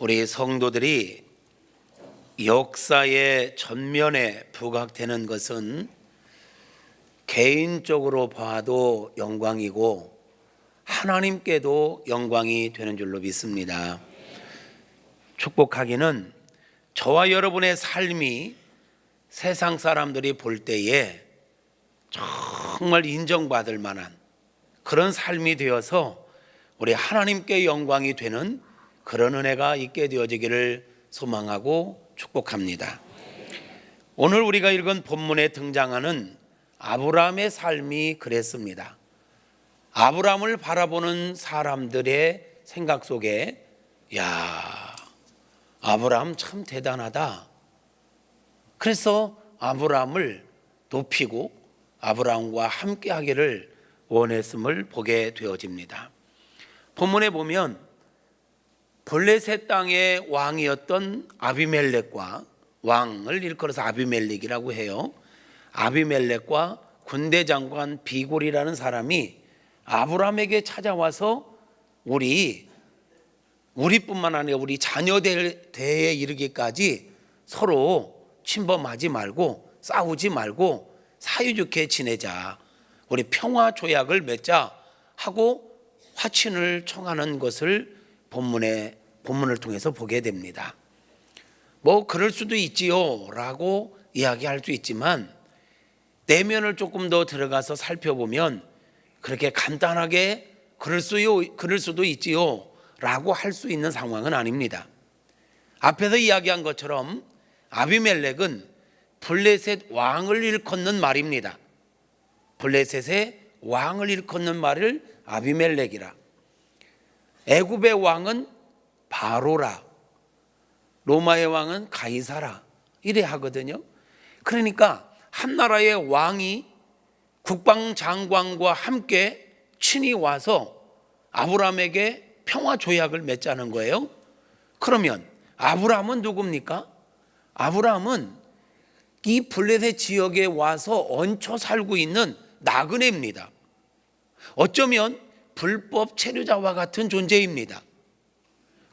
우리 성도들이 역사의 전면에 부각되는 것은 개인적으로 봐도 영광이고 하나님께도 영광이 되는 줄로 믿습니다. 축복하기는 저와 여러분의 삶이 세상 사람들이 볼 때에 정말 인정받을 만한 그런 삶이 되어서 우리 하나님께 영광이 되는 그런 은혜가 있게 되어지기를 소망하고 축복합니다. 오늘 우리가 읽은 본문에 등장하는 아브라함의 삶이 그랬습니다. 아브라함을 바라보는 사람들의 생각 속에 야, 아브라함 참 대단하다. 그래서 아브라함을 높이고 아브라함과 함께 하기를 원했음을 보게 되어집니다. 본문에 보면 블레셋 땅의 왕이었던 아비멜렉과, 왕을 일컬어서 아비멜렉이라고 해요. 아비멜렉과 군대 장관 비골이라는 사람이 아브라함에게 찾아와서 우리뿐만 아니라 우리 자녀대에 이르기까지 서로 침범하지 말고 싸우지 말고 사이좋게 지내자, 우리 평화 조약을 맺자 하고 화친을 청하는 것을 본문을 통해서 보게 됩니다. 뭐 그럴 수도 있지요 라고 이야기할 수 있지만 내면을 조금 더 들어가서 살펴보면 그렇게 간단하게 그럴 수도 있지요 라고 할 수 있는 상황은 아닙니다. 앞에서 이야기한 것처럼 아비멜렉은 블레셋 왕을 일컫는 말입니다. 블레셋의 왕을 일컫는 말을 아비멜렉이라, 애굽의 왕은 바로라, 로마의 왕은 가이사라 이래 하거든요. 그러니까 한 나라의 왕이 국방장관과 함께 친히 와서 아브라함에게 평화 조약을 맺자는 거예요. 그러면 아브라함은 누굽니까? 아브라함은 이 블레셋 지역에 와서 얹혀 살고 있는 나그네입니다. 어쩌면 불법 체류자와 같은 존재입니다.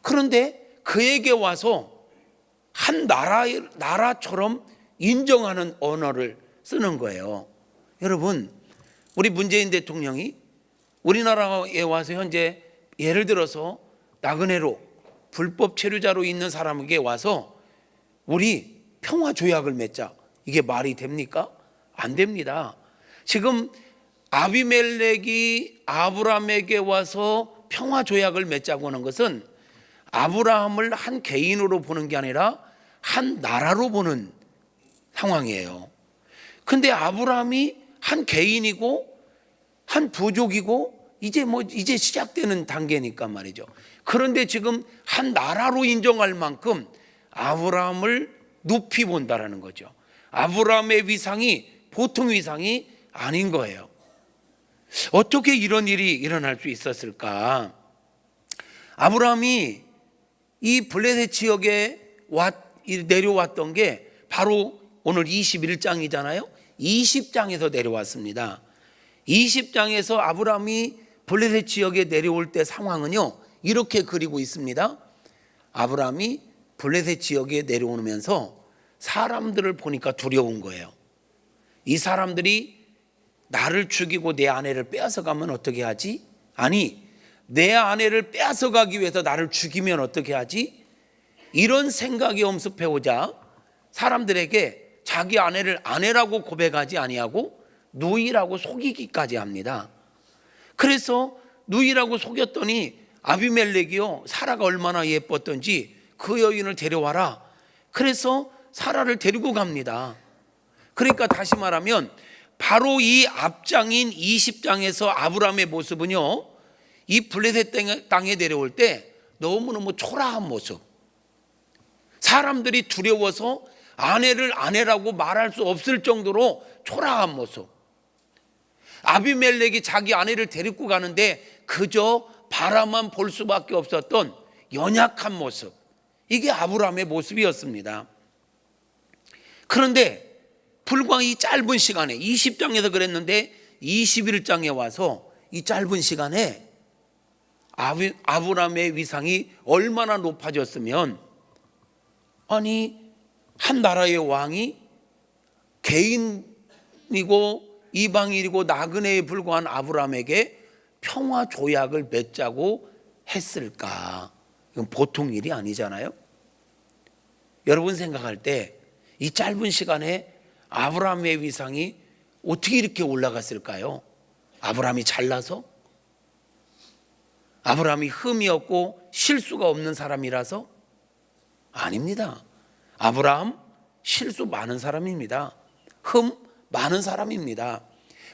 그런데 그에게 와서 한 나라처럼 인정하는 언어를 쓰는 거예요. 여러분, 우리 문재인 대통령이 우리나라에 와서 현재 예를 들어서 나그네로 불법 체류자로 있는 사람에게 와서 우리 평화 조약을 맺자, 이게 말이 됩니까? 안 됩니다. 지금 아비멜렉이 아브라함에게 와서 평화 조약을 맺자고 하는 것은 아브라함을 한 개인으로 보는 게 아니라 한 나라로 보는 상황이에요. 근데 아브라함이 한 개인이고 한 부족이고 이제 시작되는 단계니까 말이죠. 그런데 지금 한 나라로 인정할 만큼 아브라함을 높이 본다라는 거죠. 아브라함의 위상이 보통 위상이 아닌 거예요. 어떻게 이런 일이 일어날 수 있었을까? 아브라함이 이 블레셋 지역에 내려왔던 게 바로 오늘 21장이잖아요. 20장에서 내려왔습니다. 20장에서 아브라함이 블레셋 지역에 내려올 때 상황은요, 이렇게 그리고 있습니다. 아브라함이 블레셋 지역에 내려오면서 사람들을 보니까 두려운 거예요. 이 사람들이 나를 죽이고 내 아내를 빼앗아가면 어떻게 하지? 아니, 내 아내를 빼앗아가기 위해서 나를 죽이면 어떻게 하지? 이런 생각이 엄습해오자 사람들에게 자기 아내를 아내라고 고백하지 아니하고 누이라고 속이기까지 합니다. 그래서 누이라고 속였더니 아비멜렉이요, 사라가 얼마나 예뻤던지 그 여인을 데려와라. 그래서 사라를 데리고 갑니다. 그러니까 다시 말하면 바로 이 앞장인 20장에서 아브라함의 모습은요, 이 블레셋 땅에 내려올 때 너무너무 초라한 모습, 사람들이 두려워서 아내를 아내라고 말할 수 없을 정도로 초라한 모습, 아비멜렉이 자기 아내를 데리고 가는데 그저 바라만 볼 수밖에 없었던 연약한 모습, 이게 아브라함의 모습이었습니다. 그런데 불과 이 짧은 시간에 20장에서 그랬는데 21장에 와서 이 짧은 시간에 아브라함의 위상이 얼마나 높아졌으면, 아니 한 나라의 왕이 개인이고 이방인이고 나그네에 불과한 아브라함에게 평화 조약을 맺자고 했을까? 이건 보통 일이 아니잖아요. 여러분 생각할 때 이 짧은 시간에 아브라함의 위상이 어떻게 이렇게 올라갔을까요? 아브라함이 잘나서? 아브라함이 흠이 없고 실수가 없는 사람이라서? 아닙니다. 아브라함 실수 많은 사람입니다. 흠 많은 사람입니다.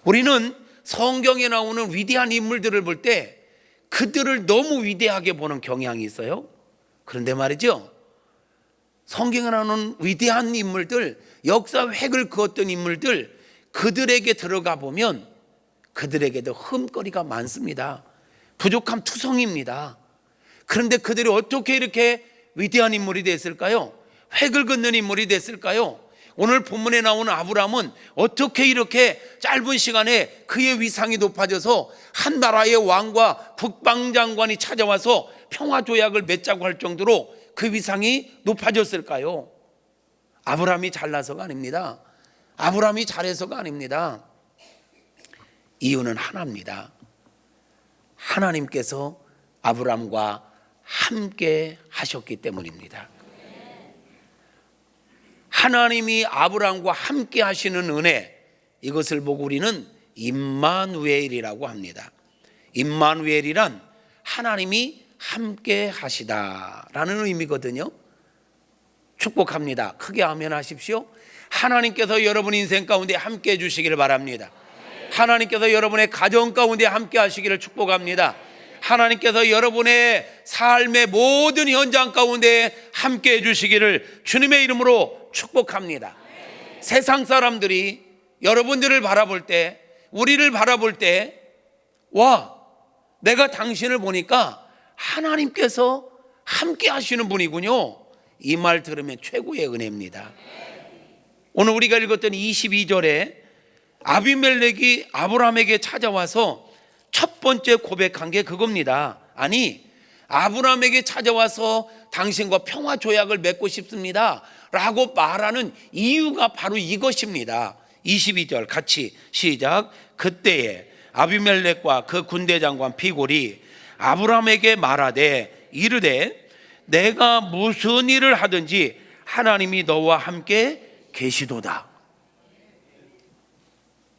우리는 성경에 나오는 위대한 인물들을 볼 때 그들을 너무 위대하게 보는 경향이 있어요. 그런데 말이죠, 성경에 나오는 위대한 인물들, 역사 획을 그었던 인물들, 그들에게 들어가 보면 그들에게도 흠거리가 많습니다. 부족함 투성입니다. 그런데 그들이 어떻게 이렇게 위대한 인물이 됐을까요? 획을 긋는 인물이 됐을까요? 오늘 본문에 나오는 아브라함은 어떻게 이렇게 짧은 시간에 그의 위상이 높아져서 한 나라의 왕과 국방장관이 찾아와서 평화조약을 맺자고 할 정도로 그 위상이 높아졌을까요? 아브라함이 잘나서가 아닙니다. 아브라함이 잘해서가 아닙니다. 이유는 하나입니다. 하나님께서 아브라함과 함께 하셨기 때문입니다. 하나님이 아브라함과 함께 하시는 은혜, 이것을 보고 우리는 임마누엘이라고 합니다. 임마누엘이란 하나님이 함께 하시다라는 의미거든요. 축복합니다. 크게 아멘 하십시오. 하나님께서 여러분 인생 가운데 함께 해주시기를 바랍니다. 하나님께서 여러분의 가정 가운데 함께 하시기를 축복합니다. 하나님께서 여러분의 삶의 모든 현장 가운데 함께 해주시기를 주님의 이름으로 축복합니다. 세상 사람들이 여러분들을 바라볼 때, 우리를 바라볼 때, 와, 내가 당신을 보니까 하나님께서 함께 하시는 분이군요, 이 말 들으면 최고의 은혜입니다. 오늘 우리가 읽었던 22절에 아비멜렉이 아브라함에게 찾아와서 첫 번째 고백한 게 그겁니다. 아니, 아브라함에게 찾아와서 당신과 평화 조약을 맺고 싶습니다 라고 말하는 이유가 바로 이것입니다. 22절 같이 시작. 그때에 아비멜렉과 그 군대 장관 피골이 아브라함에게 말하되 이르되 내가 무슨 일을 하든지 하나님이 너와 함께 계시도다.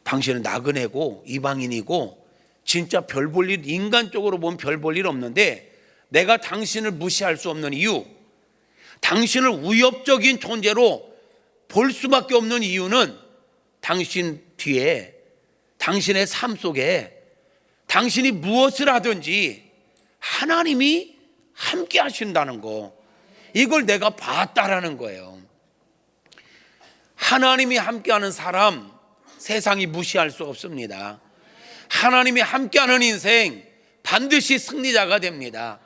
당신은 나그네고 이방인이고 진짜 별 볼 일, 인간적으로 보면 별 볼 일 없는데 내가 당신을 무시할 수 없는 이유, 당신을 위협적인 존재로 볼 수밖에 없는 이유는 당신 뒤에, 당신의 삶 속에 당신이 무엇을 하든지 하나님이 함께 하신다는 거, 이걸 내가 봤다라는 거예요. 하나님이 함께하는 사람 세상이 무시할 수 없습니다. 하나님이 함께하는 인생 반드시 승리자가 됩니다.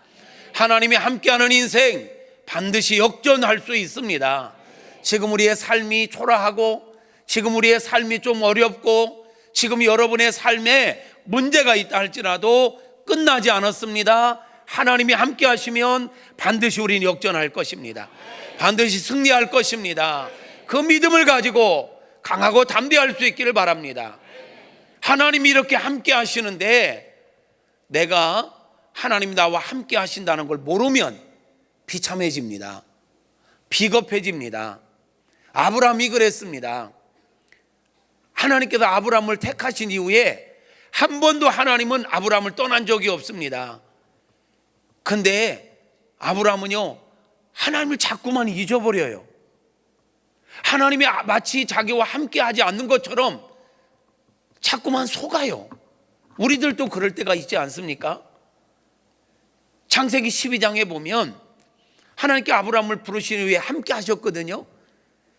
하나님이 함께하는 인생 반드시 역전할 수 있습니다. 지금 우리의 삶이 초라하고 지금 우리의 삶이 좀 어렵고 지금 여러분의 삶에 문제가 있다 할지라도 끝나지 않았습니다. 하나님이 함께 하시면 반드시 우리는 역전할 것입니다. 반드시 승리할 것입니다. 그 믿음을 가지고 강하고 담대할 수 있기를 바랍니다. 하나님이 이렇게 함께 하시는데 내가 하나님이 나와 함께 하신다는 걸 모르면 비참해집니다. 비겁해집니다. 아브라함이 그랬습니다. 하나님께서 아브라함을 택하신 이후에 한 번도 하나님은 아브라함을 떠난 적이 없습니다. 근데 아브라함은요, 하나님을 자꾸만 잊어버려요. 하나님이 마치 자기와 함께 하지 않는 것처럼 자꾸만 속아요. 우리들도 그럴 때가 있지 않습니까? 창세기 12장에 보면 하나님께 아브라함을 부르신 후에 함께 하셨거든요.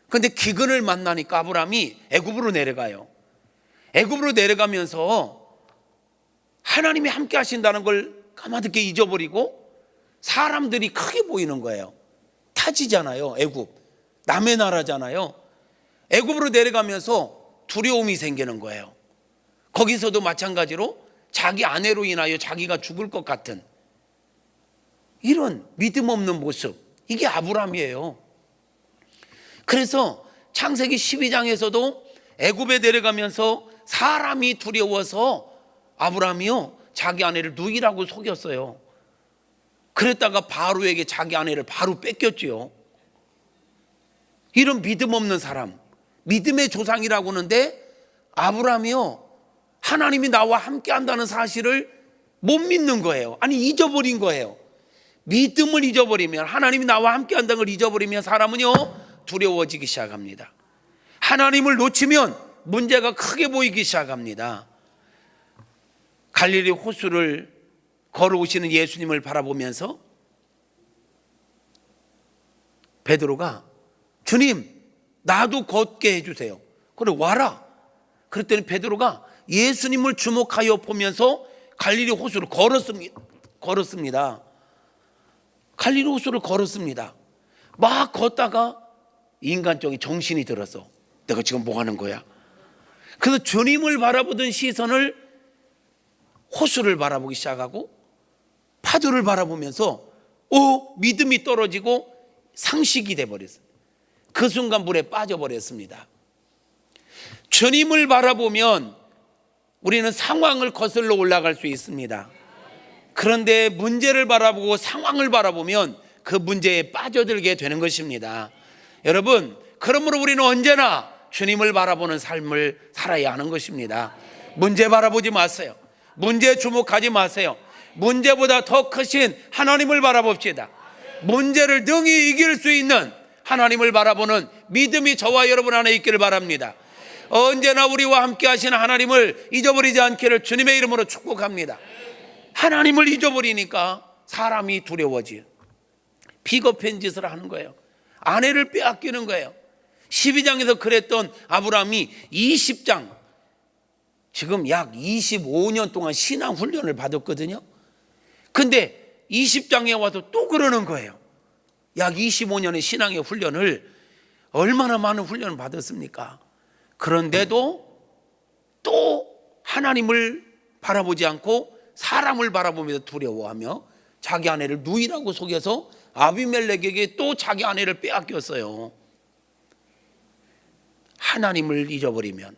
그런데 기근을 만나니까 아브라함이 애굽으로 내려가요. 애굽으로 내려가면서 하나님이 함께 하신다는 걸 까마득히 잊어버리고 사람들이 크게 보이는 거예요. 타지잖아요. 애굽 남의 나라잖아요. 애굽으로 내려가면서 두려움이 생기는 거예요. 거기서도 마찬가지로 자기 아내로 인하여 자기가 죽을 것 같은 이런 믿음 없는 모습, 이게 아브라함이에요. 그래서 창세기 12장에서도 애굽에 내려가면서 사람이 두려워서 아브라함이요 자기 아내를 누이라고 속였어요. 그랬다가 바로에게 자기 아내를 바로 뺏겼지요. 이런 믿음 없는 사람, 믿음의 조상이라고 하는데 아브라함이요 하나님이 나와 함께 한다는 사실을 못 믿는 거예요. 아니 잊어버린 거예요. 믿음을 잊어버리면, 하나님이 나와 함께 한다는 걸 잊어버리면 사람은요 두려워지기 시작합니다. 하나님을 놓치면 문제가 크게 보이기 시작합니다. 갈릴리 호수를 걸어오시는 예수님을 바라보면서 베드로가 주님 나도 걷게 해주세요. 그래 와라. 그랬더니 베드로가 예수님을 주목하여 보면서 갈릴리 호수를 걸었습니다. 갈릴리 호수를 걸었습니다. 막 걷다가 인간적인 정신이 들어서 내가 지금 뭐 하는 거야? 그래서 주님을 바라보던 시선을 호수를 바라보기 시작하고 파도를 바라보면서 믿음이 떨어지고 상식이 돼버렸어요. 그 순간 물에 빠져버렸습니다. 주님을 바라보면 우리는 상황을 거슬러 올라갈 수 있습니다. 그런데 문제를 바라보고 상황을 바라보면 그 문제에 빠져들게 되는 것입니다. 여러분, 그러므로 우리는 언제나 주님을 바라보는 삶을 살아야 하는 것입니다. 문제 바라보지 마세요. 문제에 주목하지 마세요. 문제보다 더 크신 하나님을 바라봅시다. 문제를 능히 이길 수 있는 하나님을 바라보는 믿음이 저와 여러분 안에 있기를 바랍니다. 언제나 우리와 함께 하시는 하나님을 잊어버리지 않기를 주님의 이름으로 축복합니다. 하나님을 잊어버리니까 사람이 두려워지, 비겁한 짓을 하는 거예요. 아내를 빼앗기는 거예요. 12장에서 그랬던 아브라함이 20장, 지금 약 25년 동안 신앙 훈련을 받았거든요. 근데 20장에 와서 또 그러는 거예요. 약 25년의 신앙의 훈련을, 얼마나 많은 훈련을 받았습니까? 그런데도 또 하나님을 바라보지 않고 사람을 바라보면서 두려워하며 자기 아내를 누이라고 속여서 아비멜렉에게 또 자기 아내를 빼앗겼어요. 하나님을 잊어버리면,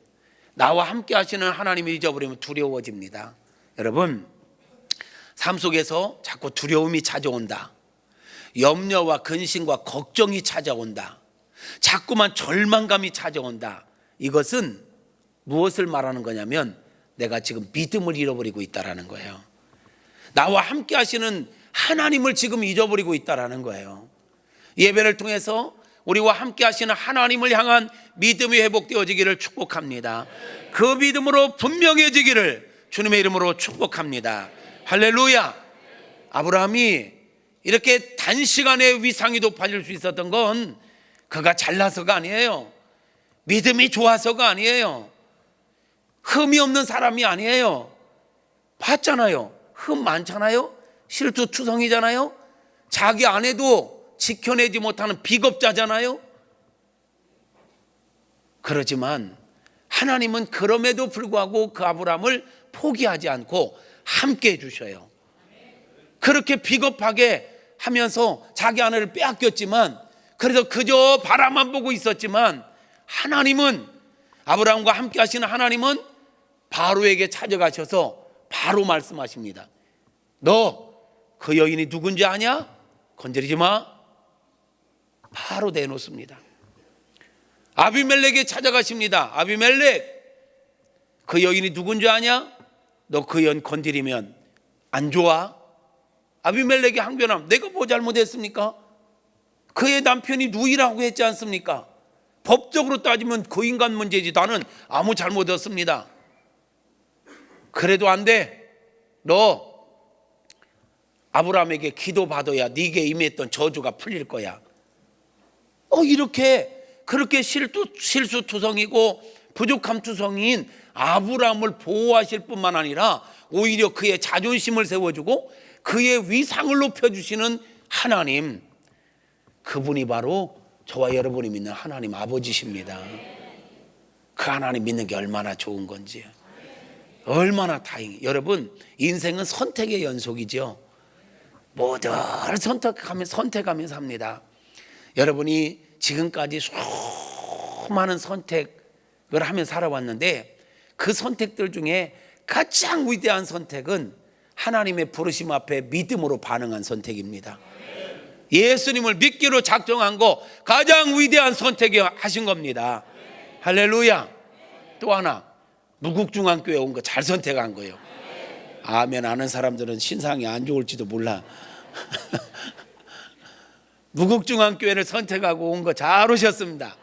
나와 함께 하시는 하나님을 잊어버리면 두려워집니다. 여러분, 삶 속에서 자꾸 두려움이 찾아온다, 염려와 근심과 걱정이 찾아온다, 자꾸만 절망감이 찾아온다. 이것은 무엇을 말하는 거냐면 내가 지금 믿음을 잃어버리고 있다라는 거예요. 나와 함께 하시는 하나님을 지금 잊어버리고 있다라는 거예요. 예배를 통해서 우리와 함께 하시는 하나님을 향한 믿음이 회복되어지기를 축복합니다. 그 믿음으로 분명해지기를 주님의 이름으로 축복합니다. 할렐루야. 아브라함이 이렇게 단시간에 위상이 높아질 수 있었던 건 그가 잘나서가 아니에요. 믿음이 좋아서가 아니에요. 흠이 없는 사람이 아니에요. 봤잖아요. 흠 많잖아요. 실투투성이잖아요. 자기 아내도 지켜내지 못하는 비겁자잖아요. 그렇지만 하나님은 그럼에도 불구하고 그 아브라함을 포기하지 않고 함께 해주셔요. 그렇게 비겁하게 하면서 자기 아내를 빼앗겼지만, 그래서 그저 바라만 보고 있었지만, 하나님은, 아브라함과 함께 하시는 하나님은 바로에게 찾아가셔서 바로 말씀하십니다. 너 그 여인이 누군지 아냐? 건드리지 마. 바로 내놓습니다. 아비멜렉에 찾아가십니다. 아비멜렉, 그 여인이 누군지 아냐? 너 그 여인 건드리면 안 좋아. 아비멜렉이 항변함, 내가 뭐 잘못했습니까? 그의 남편이 누이라고 했지 않습니까? 법적으로 따지면 그 인간 문제지, 나는 아무 잘못 없습니다. 그래도 안 돼. 너 아브라함에게 기도받아야 네게 임했던 저주가 풀릴 거야. 이렇게 그렇게 실수투성이고 부족함투성이인 아브라함을 보호하실 뿐만 아니라 오히려 그의 자존심을 세워주고 그의 위상을 높여주시는 하나님, 그분이 바로 저와 여러분이 믿는 하나님 아버지십니다. 그 하나님 믿는 게 얼마나 좋은 건지, 얼마나 다행히. 여러분, 인생은 선택의 연속이죠. 뭐든 선택하며 삽니다. 여러분이 지금까지 수많은 선택을 하며 살아왔는데 그 선택들 중에 가장 위대한 선택은 하나님의 부르심 앞에 믿음으로 반응한 선택입니다. 예수님을 믿기로 작정한 거 가장 위대한 선택이 하신 겁니다. 할렐루야. 또 하나, 무국중앙교회 온 거 잘 선택한 거예요. 아멘 하는 사람들은 신상이 안 좋을지도 몰라. 무국중앙교회를 선택하고 온 거 잘 오셨습니다.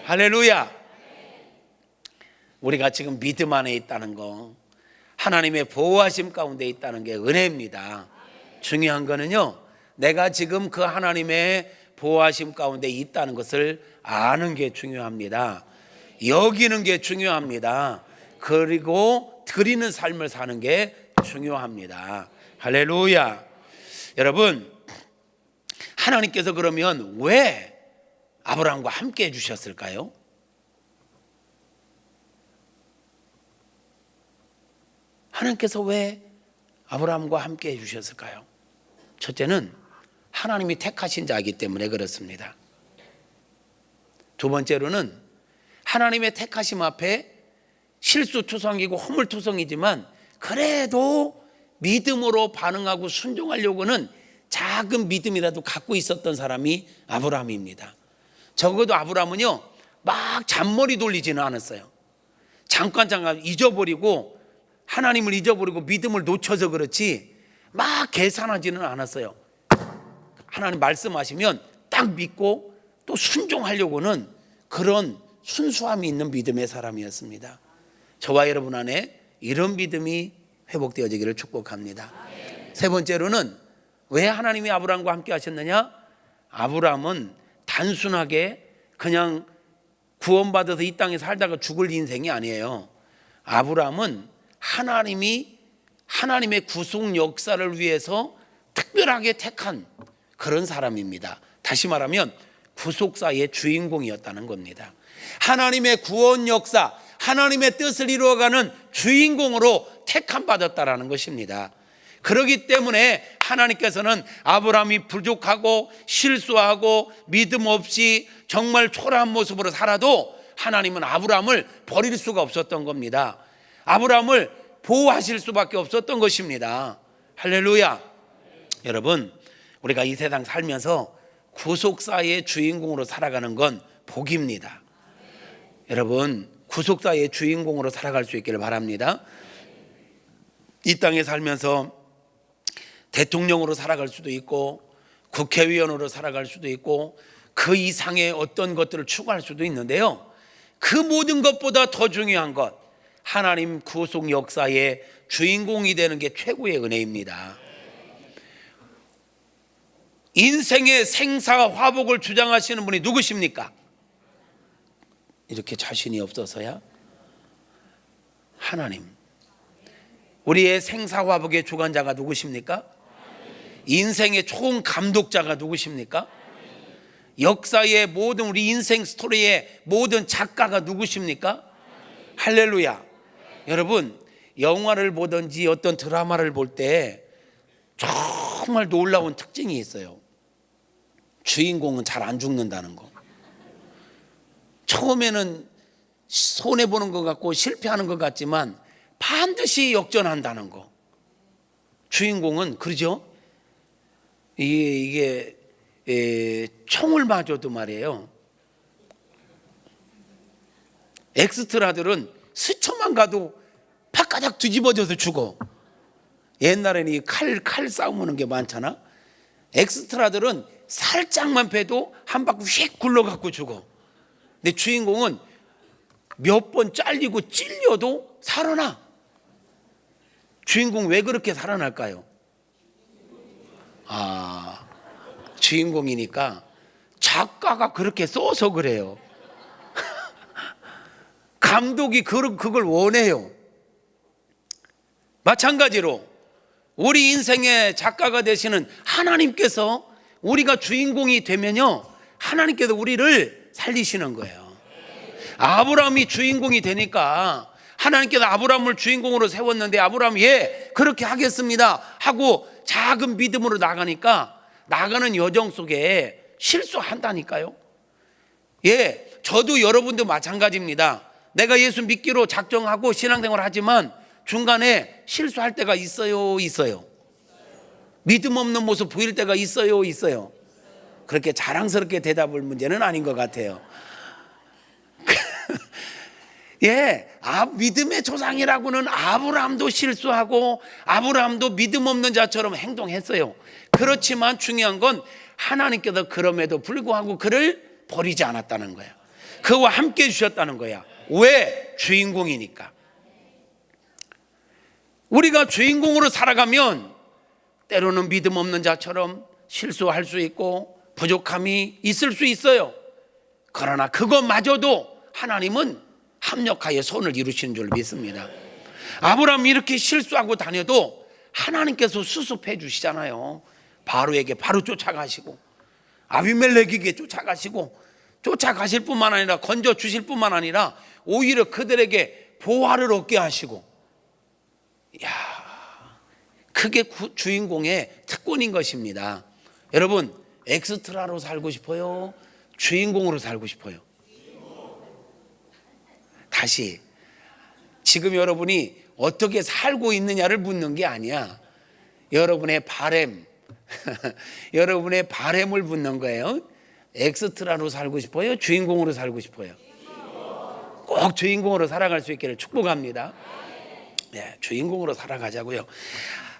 할렐루야. 우리가 지금 믿음 안에 있다는 거, 하나님의 보호하심 가운데 있다는 게 은혜입니다. 중요한 거는요, 내가 지금 그 하나님의 보호하심 가운데 있다는 것을 아는 게 중요합니다. 여기는 게 중요합니다. 그리고 드리는 삶을 사는 게 중요합니다. 할렐루야. 여러분, 하나님께서 그러면 왜 아브라함과 함께 해주셨을까요? 하나님께서 왜 아브라함과 함께 해주셨을까요? 첫째는 하나님이 택하신 자이기 때문에 그렇습니다. 두 번째로는 하나님의 택하심 앞에 실수투성이고 허물투성이지만 그래도 믿음으로 반응하고 순종하려고는 작은 믿음이라도 갖고 있었던 사람이 아브라함입니다. 적어도 아브라함은요, 막 잔머리 돌리지는 않았어요. 잠깐 잊어버리고 하나님을 잊어버리고 믿음을 놓쳐서 그렇지 막 계산하지는 않았어요. 하나님 말씀하시면 딱 믿고 또 순종하려고는 그런 순수함이 있는 믿음의 사람이었습니다. 저와 여러분 안에 이런 믿음이 회복되어지기를 축복합니다. 세 번째로는 왜 하나님이 아브라함과 함께 하셨느냐? 아브라함은 단순하게 그냥 구원받아서 이 땅에 살다가 죽을 인생이 아니에요. 아브라함은 하나님의 구속 역사를 위해서 특별하게 택한 그런 사람입니다. 다시 말하면 구속사의 주인공이었다는 겁니다. 하나님의 구원 역사, 하나님의 뜻을 이루어가는 주인공으로 택함 받았다라는 것입니다. 그렇기 때문에 하나님께서는 아브라함이 부족하고 실수하고 믿음 없이 정말 초라한 모습으로 살아도 하나님은 아브라함을 버릴 수가 없었던 겁니다. 아브라함을 보호하실 수밖에 없었던 것입니다. 할렐루야. 여러분, 우리가 이 세상 살면서 구속사의 주인공으로 살아가는 건 복입니다. 여러분, 구속사의 주인공으로 살아갈 수 있기를 바랍니다. 이 땅에 살면서 대통령으로 살아갈 수도 있고 국회의원으로 살아갈 수도 있고 그 이상의 어떤 것들을 추구할 수도 있는데요, 그 모든 것보다 더 중요한 것, 하나님 구속 역사의 주인공이 되는 게 최고의 은혜입니다. 인생의 생사화복을 주장하시는 분이 누구십니까? 이렇게 자신이 없어서야? 하나님. 우리의 생사화복의 주관자가 누구십니까? 인생의 총 감독자가 누구십니까? 역사의 모든 우리 인생 스토리의 모든 작가가 누구십니까? 할렐루야. 여러분, 영화를 보든지 어떤 드라마를 볼 때 정말 놀라운 특징이 있어요. 주인공은 잘 안 죽는다는 거. 처음에는 손해보는 것 같고 실패하는 것 같지만 반드시 역전한다는 거. 주인공은 그러죠. 이게 총을 맞아도 말이에요, 엑스트라들은 스쳐만 가도 바까닥 뒤집어져서 죽어. 옛날에는 칼 싸우는 게 많잖아. 엑스트라들은 살짝만 패도 한 바퀴 휙 굴러갖고 죽어. 근데 주인공은 몇 번 잘리고 찔려도 살아나. 주인공 왜 그렇게 살아날까요? 주인공이니까 작가가 그렇게 써서 그래요. 감독이 그걸 원해요. 마찬가지로 우리 인생의 작가가 되시는 하나님께서 우리가 주인공이 되면요, 하나님께서 우리를 살리시는 거예요. 아브라함이 주인공이 되니까 하나님께서 아브라함을 주인공으로 세웠는데 아브라함이 예, 그렇게 하겠습니다 하고 작은 믿음으로 나가니까 나가는 여정 속에 실수한다니까요. 예, 저도 여러분도 마찬가지입니다. 내가 예수 믿기로 작정하고 신앙생활을 하지만 중간에 실수할 때가 있어요. 믿음 없는 모습 보일 때가 있어요. 그렇게 자랑스럽게 대답할 문제는 아닌 것 같아요. 예, 믿음의 조상이라고는 아브라함도 실수하고 아브라함도 믿음 없는 자처럼 행동했어요. 그렇지만 중요한 건 하나님께서 그럼에도 불구하고 그를 버리지 않았다는 거야. 그와 함께 해주셨다는 거야. 왜? 주인공이니까. 우리가 주인공으로 살아가면 때로는 믿음 없는 자처럼 실수할 수 있고 부족함이 있을 수 있어요. 그러나 그것마저도 하나님은 합력하여 선을 이루시는 줄 믿습니다. 아브라함이 이렇게 실수하고 다녀도 하나님께서 수습해 주시잖아요. 바로에게 바로 쫓아가시고 아비멜렉에게 쫓아가시고 쫓아가실 뿐만 아니라 건져 주실 뿐만 아니라 오히려 그들에게 보화를 얻게 하시고, 이야, 그게 주인공의 특권인 것입니다. 여러분, 엑스트라로 살고 싶어요? 주인공으로 살고 싶어요? 다시, 지금 여러분이 어떻게 살고 있느냐를 묻는 게 아니야. 여러분의 바램 여러분의 바램을 묻는 거예요. 엑스트라로 살고 싶어요? 주인공으로 살고 싶어요? 꼭 주인공으로 살아갈 수 있기를 축복합니다. 네, 주인공으로 살아가자고요.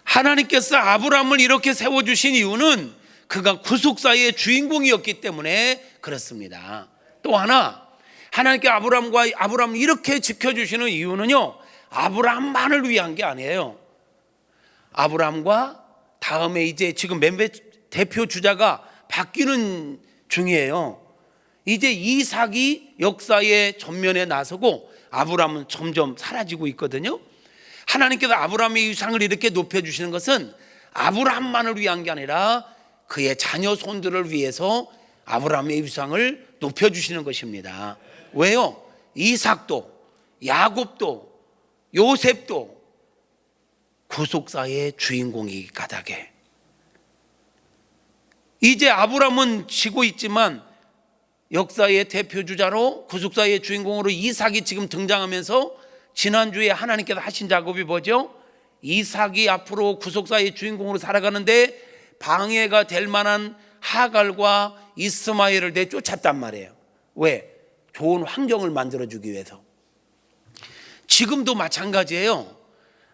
하나님께서 아브라함을 이렇게 세워주신 이유는 그가 구속사의 주인공이었기 때문에 그렇습니다. 또 하나, 하나님께 아브라함을 이렇게 지켜주시는 이유는요, 아브라함만을 위한 게 아니에요. 아브라함과 다음에 이제 지금 몇몇 대표 주자가 바뀌는 중이에요. 이제 이삭이 역사의 전면에 나서고 아브라함은 점점 사라지고 있거든요. 하나님께서 아브라함의 위상을 이렇게 높여주시는 것은 아브라함만을 위한 게 아니라 그의 자녀 손들을 위해서 아브라함의 위상을 높여주시는 것입니다. 왜요? 이삭도 야곱도 요셉도 구속사의 주인공이 가닥에, 이제 아브라함은 지고 있지만 역사의 대표주자로 구속사의 주인공으로 이삭이 지금 등장하면서 지난주에 하나님께서 하신 작업이 뭐죠? 이삭이 앞으로 구속사의 주인공으로 살아가는데 방해가 될 만한 하갈과 이스마엘을 내쫓았단 말이에요. 왜? 좋은 환경을 만들어주기 위해서. 지금도 마찬가지예요.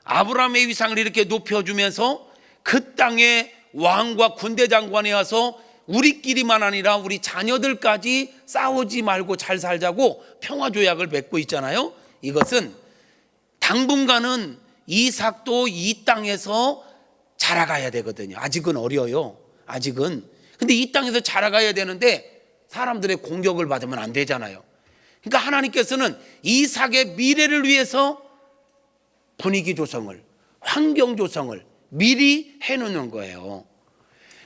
아브라함의 위상을 이렇게 높여주면서 그 땅에 왕과 군대 장관이 와서 우리끼리만 아니라 우리 자녀들까지 싸우지 말고 잘 살자고 평화조약을 맺고 있잖아요. 이것은 당분간은 이삭도 이 땅에서 자라가야 되거든요. 아직은 어려요. 아직은. 근데 이 땅에서 자라가야 되는데 사람들의 공격을 받으면 안 되잖아요. 그러니까 하나님께서는 이삭의 미래를 위해서 분위기 조성을, 환경 조성을 미리 해놓는 거예요.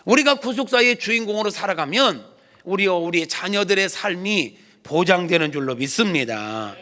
우리가 구속사의 주인공으로 살아가면 우리의 자녀들의 삶이 보장되는 줄로 믿습니다.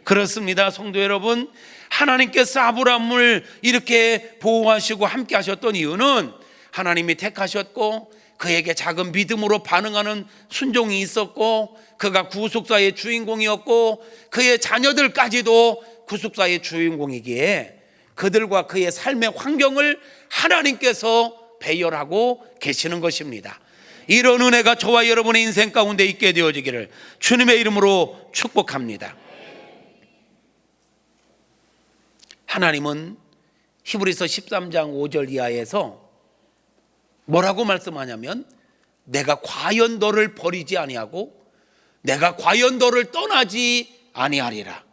그렇습니다. 성도 여러분, 하나님께서 아브라함을 이렇게 보호하시고 함께 하셨던 이유는 하나님이 택하셨고 그에게 작은 믿음으로 반응하는 순종이 있었고 그가 구속사의 주인공이었고 그의 자녀들까지도 구속사의 주인공이기에 그들과 그의 삶의 환경을 하나님께서 배열하고 계시는 것입니다. 이런 은혜가 저와 여러분의 인생 가운데 있게 되어지기를 주님의 이름으로 축복합니다. 하나님은 히브리서 13장 5절 이하에서 뭐라고 말씀하냐면 내가 과연 너를 버리지 아니하고 내가 과연 너를 떠나지 아니하리라.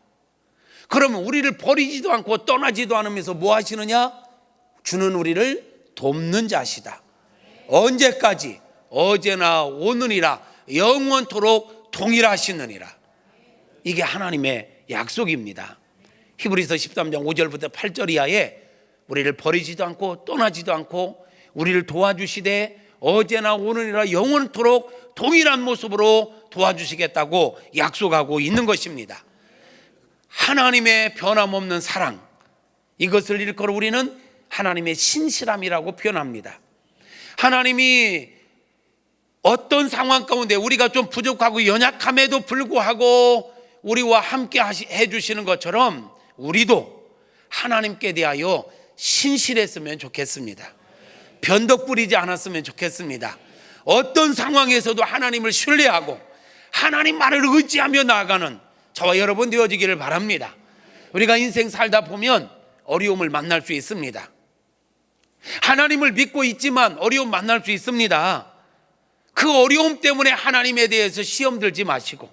그러면 우리를 버리지도 않고 떠나지도 않으면서 뭐 하시느냐? 주는 우리를 돕는 자시다. 언제까지? 어제나 오늘이라 영원토록 동일하시느니라. 이게 하나님의 약속입니다. 히브리서 13장 5절부터 8절 이하에 우리를 버리지도 않고 떠나지도 않고 우리를 도와주시되 어제나 오늘이라 영원토록 동일한 모습으로 도와주시겠다고 약속하고 있는 것입니다. 하나님의 변함없는 사랑, 이것을 일컬어 우리는 하나님의 신실함이라고 표현합니다. 하나님이 어떤 상황 가운데 우리가 좀 부족하고 연약함에도 불구하고 우리와 함께 해주시는 것처럼 우리도 하나님께 대하여 신실했으면 좋겠습니다. 변덕 부리지 않았으면 좋겠습니다. 어떤 상황에서도 하나님을 신뢰하고 하나님 말을 의지하며 나아가는 저와 여러분 되어지기를 바랍니다. 우리가 인생 살다 보면 어려움을 만날 수 있습니다. 하나님을 믿고 있지만 어려움 만날 수 있습니다. 그 어려움 때문에 하나님에 대해서 시험 들지 마시고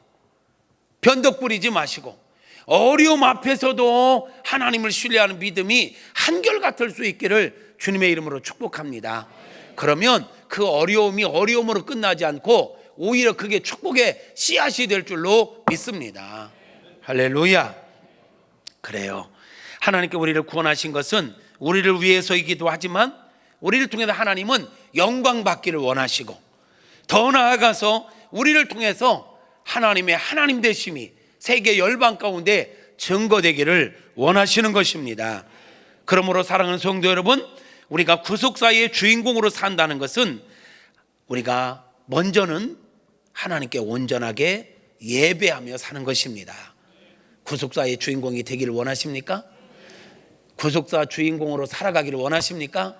변덕 부리지 마시고 어려움 앞에서도 하나님을 신뢰하는 믿음이 한결같을 수 있기를 주님의 이름으로 축복합니다. 그러면 그 어려움이 어려움으로 끝나지 않고 오히려 그게 축복의 씨앗이 될 줄로 믿습니다. 할렐루야. 그래요. 하나님께 우리를 구원하신 것은 우리를 위해서이기도 하지만 우리를 통해서 하나님은 영광 받기를 원하시고 더 나아가서 우리를 통해서 하나님의 하나님 되심이 세계 열방 가운데 증거되기를 원하시는 것입니다. 그러므로 사랑하는 성도 여러분, 우리가 구속사의 주인공으로 산다는 것은 우리가 먼저는 하나님께 온전하게 예배하며 사는 것입니다. 구속사의 주인공이 되기를 원하십니까? 구속사 주인공으로 살아가기를 원하십니까?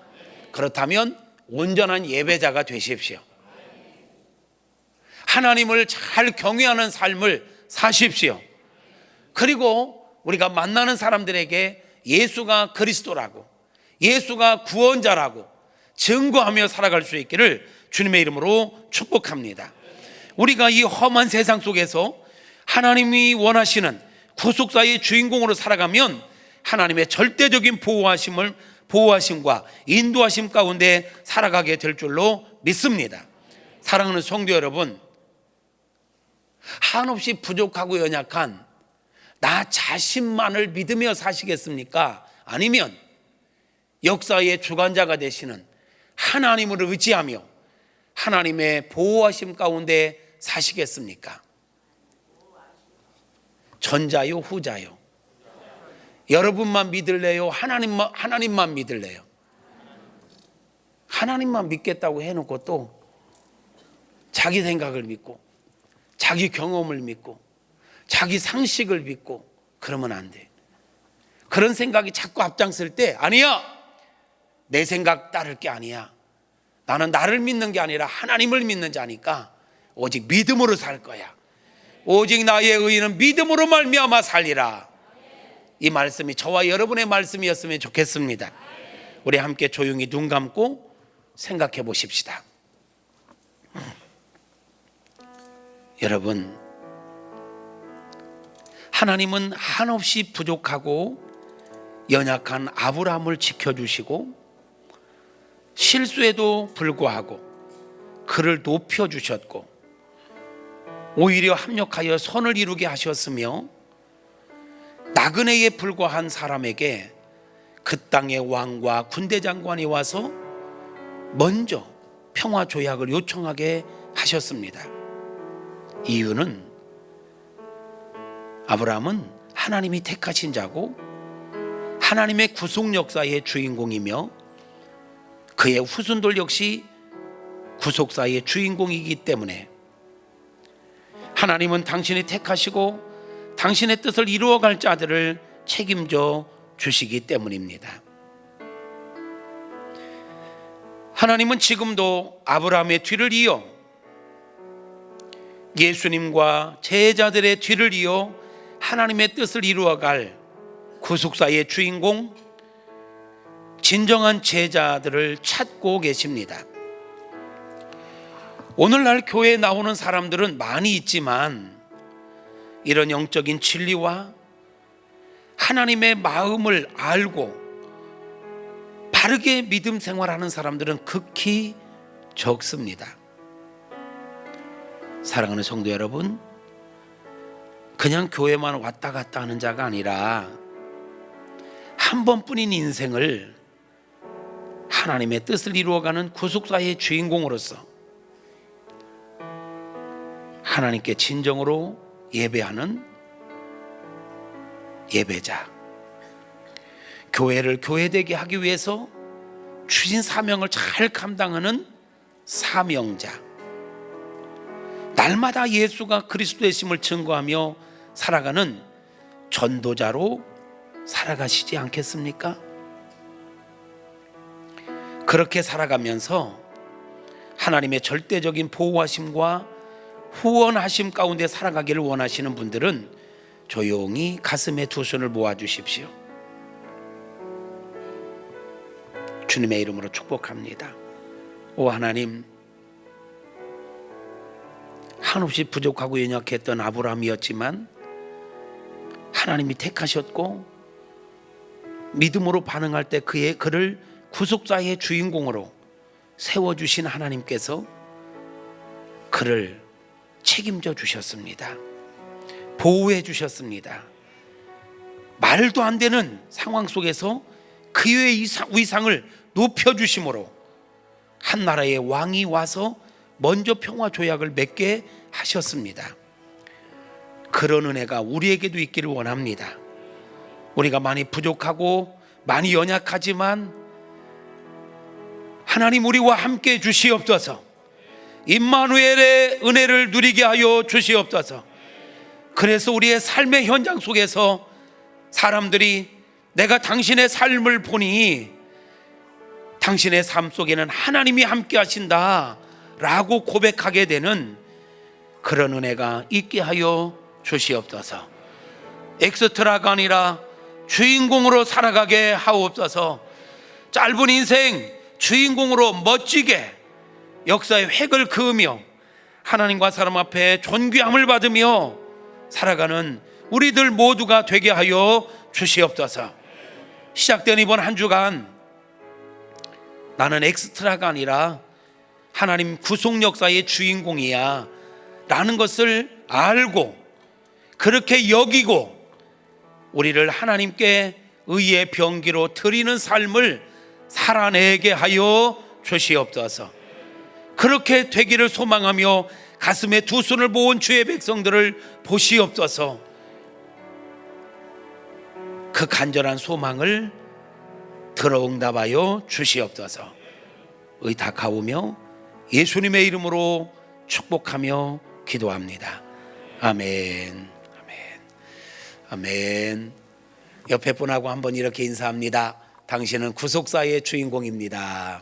그렇다면 온전한 예배자가 되십시오. 하나님을 잘 경외하는 삶을 사십시오. 그리고 우리가 만나는 사람들에게 예수가 그리스도라고, 예수가 구원자라고 증거하며 살아갈 수 있기를 주님의 이름으로 축복합니다. 우리가 이 험한 세상 속에서 하나님이 원하시는 구속사의 주인공으로 살아가면 하나님의 절대적인 보호하심과 인도하심 가운데 살아가게 될 줄로 믿습니다. 사랑하는 성도 여러분, 한없이 부족하고 연약한 나 자신만을 믿으며 사시겠습니까? 아니면 역사의 주관자가 되시는 하나님을 의지하며 하나님의 보호하심 가운데 사시겠습니까? 전자요, 후자요? 여러분만 믿을래요? 하나님만 믿을래요? 하나님만 믿겠다고 해놓고 또 자기 생각을 믿고 자기 경험을 믿고 자기 상식을 믿고 그러면 안 돼. 그런 생각이 자꾸 앞장설 때 아니야, 내 생각 따를 게 아니야, 나는 나를 믿는 게 아니라 하나님을 믿는 자니까 오직 믿음으로 살 거야. 오직 나의 의인은 믿음으로 말미암아 살리라. 이 말씀이 저와 여러분의 말씀이었으면 좋겠습니다. 우리 함께 조용히 눈 감고 생각해 보십시다. 여러분, 하나님은 한없이 부족하고 연약한 아브라함을 지켜주시고 실수에도 불구하고 그를 높여주셨고 오히려 합력하여 선을 이루게 하셨으며 나그네에 불과한 사람에게 그 땅의 왕과 군대 장관이 와서 먼저 평화 조약을 요청하게 하셨습니다. 이유는 아브라함은 하나님이 택하신 자고 하나님의 구속 역사의 주인공이며 그의 후손들 역시 구속사의 주인공이기 때문에 하나님은 당신이 택하시고 당신의 뜻을 이루어갈 자들을 책임져 주시기 때문입니다. 하나님은 지금도 아브라함의 뒤를 이어 예수님과 제자들의 뒤를 이어 하나님의 뜻을 이루어갈 구속사의 주인공, 진정한 제자들을 찾고 계십니다. 오늘날 교회에 나오는 사람들은 많이 있지만 이런 영적인 진리와 하나님의 마음을 알고 바르게 믿음 생활하는 사람들은 극히 적습니다. 사랑하는 성도 여러분, 그냥 교회만 왔다 갔다 하는 자가 아니라 한 번뿐인 인생을 하나님의 뜻을 이루어가는 구속사의 주인공으로서 하나님께 진정으로 예배하는 예배자, 교회를 교회되게 하기 위해서 주신 사명을 잘 감당하는 사명자, 날마다 예수가 그리스도의 심을 증거하며 살아가는 전도자로 살아가시지 않겠습니까? 그렇게 살아가면서 하나님의 절대적인 보호하심과 후원하심 가운데 살아가기를 원하시는 분들은 조용히 가슴에 두 손을 모아주십시오. 주님의 이름으로 축복합니다. 오 하나님, 한없이 부족하고 연약했던 아브라함이었지만 하나님이 택하셨고 믿음으로 반응할 때 그를 구속자의 주인공으로 세워주신 하나님께서 그를 책임져 주셨습니다. 보호해 주셨습니다. 말도 안 되는 상황 속에서 그의 위상을 높여주심으로 한 나라의 왕이 와서 먼저 평화 조약을 맺게 하셨습니다. 그런 은혜가 우리에게도 있기를 원합니다. 우리가 많이 부족하고 많이 연약하지만 하나님 우리와 함께 주시옵소서. 임마누엘의 은혜를 누리게 하여 주시옵소서. 그래서 우리의 삶의 현장 속에서 사람들이 내가 당신의 삶을 보니 당신의 삶 속에는 하나님이 함께 하신다 라고 고백하게 되는 그런 은혜가 있게 하여 주시옵소서. 엑스트라가 아니라 주인공으로 살아가게 하옵소서. 짧은 인생 주인공으로 멋지게 역사의 획을 그으며 하나님과 사람 앞에 존귀함을 받으며 살아가는 우리들 모두가 되게 하여 주시옵소서. 시작된 이번 한 주간 나는 엑스트라가 아니라 하나님 구속 역사의 주인공이야 라는 것을 알고 그렇게 여기고 우리를 하나님께 의의 병기로 드리는 삶을 살아내게 하여 주시옵소서. 그렇게 되기를 소망하며 가슴에 두 손을 모은 주의 백성들을 보시옵소서. 그 간절한 소망을 들어응답하여 주시옵소서. 의탁하오며 예수님의 이름으로 축복하며 기도합니다. 아멘. 아멘. 아멘. 옆에 분하고 한번 이렇게 인사합니다. 당신은 구속사의 주인공입니다.